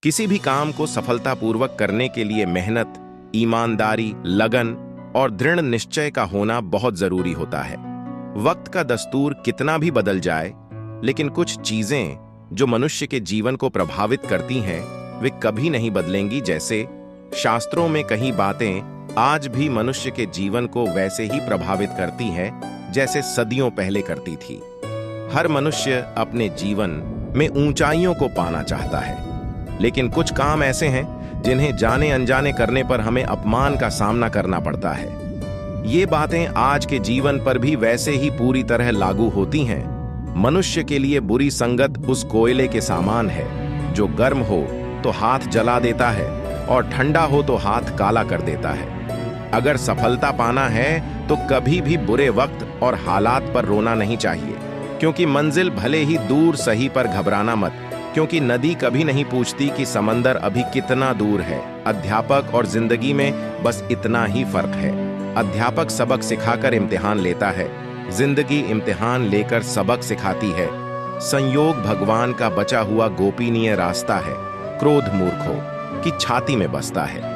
किसी भी काम को सफलतापूर्वक करने के लिए मेहनत, ईमानदारी, लगन और दृढ़ निश्चय का होना बहुत जरूरी होता है। वक्त का दस्तूर कितना भी बदल जाए, लेकिन कुछ चीजें जो मनुष्य के जीवन को प्रभावित करती हैं, वे कभी नहीं बदलेंगी। जैसे शास्त्रों में कई बातें आज भी मनुष्य के जीवन को वैसे ही प्रभावित करती हैं जैसे सदियों पहले करती थी। हर मनुष्य अपने जीवन में ऊंचाइयों को पाना चाहता है, लेकिन कुछ काम ऐसे हैं जिन्हें जाने अनजाने करने पर हमें अपमान का सामना करना पड़ता है। ये बातें आज के जीवन पर भी वैसे ही पूरी तरह लागू होती हैं। मनुष्य के लिए बुरी संगत उस कोयले के समान है जो गर्म हो तो हाथ जला देता है और ठंडा हो तो हाथ काला कर देता है। अगर सफलता पाना है तो कभी भी बुरे वक्त और हालात पर रोना नहीं चाहिए, क्योंकि मंजिल भले ही दूर सही पर घबराना मत, क्योंकि नदी कभी नहीं पूछती कि समंदर अभी कितना दूर है। अध्यापक और जिंदगी में बस इतना ही फर्क है। अध्यापक सबक सिखाकर इम्तिहान लेता है, जिंदगी इम्तिहान लेकर सबक सिखाती है। संयोग भगवान का बचा हुआ गोपनीय रास्ता है, क्रोध मूर्खों की छाती में बसता है।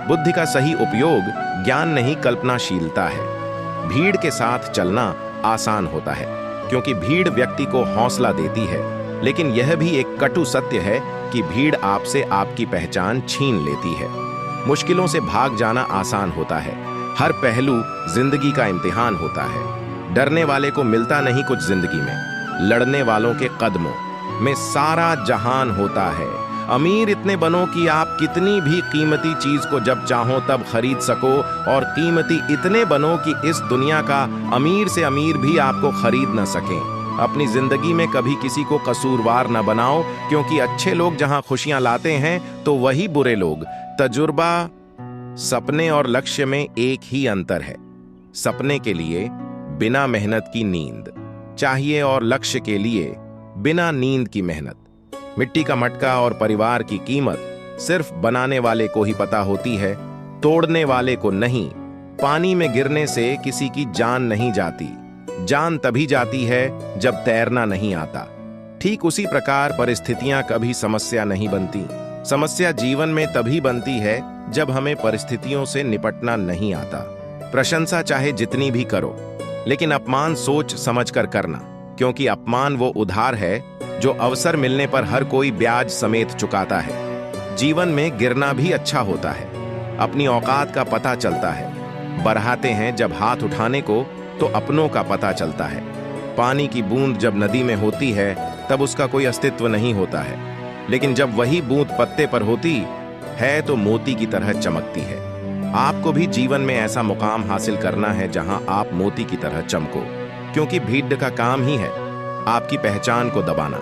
बुद्धि का सही उपयोग ज्ञान नहीं कल्पनाशीलता है। भीड़ के साथ चलना आसान होता है, क्योंकि भीड़ व्यक्ति को हौसला देती है, लेकिन यह भी एक कटु सत्य है कि भीड़ आपसे आपकी पहचान छीन लेती है। मुश्किलों से भाग जाना आसान होता है। हर पहलू जिंदगी का इम्तिहान होता है। डरने वाले को मिलता नहीं कुछ जिंदगी में, लड़ने वालों के कदमों में सारा जहान होता है। अमीर इतने बनो कि आप कितनी भी कीमती चीज को जब चाहो तब खरीद सको, और कीमती इतने बनो कि इस दुनिया का अमीर से अमीर भी आपको खरीद न सकें। अपनी जिंदगी में कभी किसी को कसूरवार न बनाओ, क्योंकि अच्छे लोग जहां खुशियां लाते हैं तो वही बुरे लोग। तजुर्बा, सपने और लक्ष्य में एक ही अंतर है। सपने के लिए बिना मेहनत की नींद चाहिए और लक्ष्य के लिए बिना नींद की मेहनत। मिट्टी का मटका और परिवार की कीमत सिर्फ बनाने वाले को ही पता होती है, तोड़ने वाले को नहीं। पानी में गिरने से किसी की जान नहीं जाती, जान तभी जाती है जब तैरना नहीं आता। ठीक उसी प्रकार परिस्थितियां कभी समस्या नहीं बनती। समस्या जीवन में तभी बनती है जब हमें परिस्थितियों से निपटना नहीं आता। प्रशंसा चाहे जितनी भी करो, लेकिन अपमान सोच समझकर करना, क्योंकि अपमान वो उधार है जो अवसर मिलने पर हर कोई ब्याज समेत चुकाता है। जीवन में गिरना भी अच्छा होता है, अपनी औकात का पता चलता है। बढ़ाते हैं जब हाथ उठाने को तो अपनों का पता चलता है। पानी की बूंद जब नदी में होती है तब उसका कोई अस्तित्व नहीं होता है, लेकिन जब वही बूंद पत्ते पर होती है तो मोती की तरह चमकती है। आपको भी जीवन में ऐसा मुकाम हासिल करना है जहां आप मोती की तरह चमको, क्योंकि भीड़ का काम ही है आपकी पहचान को दबाना।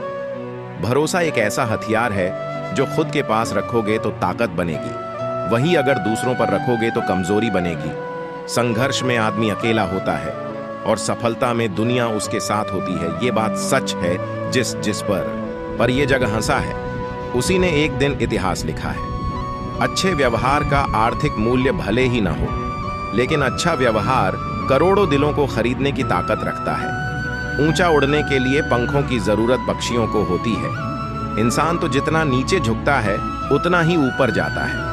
भरोसा एक ऐसा हथियार है जो खुद के पास रखोगे तो ताकत बनेगी, वही अगर दूसरों पर रखोगे तो कमजोरी बनेगी। संघर्ष में आदमी अकेला होता है और सफलता में दुनिया उसके साथ होती है। ये बात सच है। जिस पर ये जग हंसा है, उसी ने एक दिन इतिहास लिखा है। अच्छे व्यवहार का आर्थिक मूल्य भले ही ना हो, लेकिन अच्छा व्यवहार करोड़ों दिलों को खरीदने की ताकत रखता है। ऊंचा उड़ने के लिए पंखों की जरूरत पक्षियों को होती है। इंसान तो जितना नीचे झुकता है उतना ही ऊपर जाता है।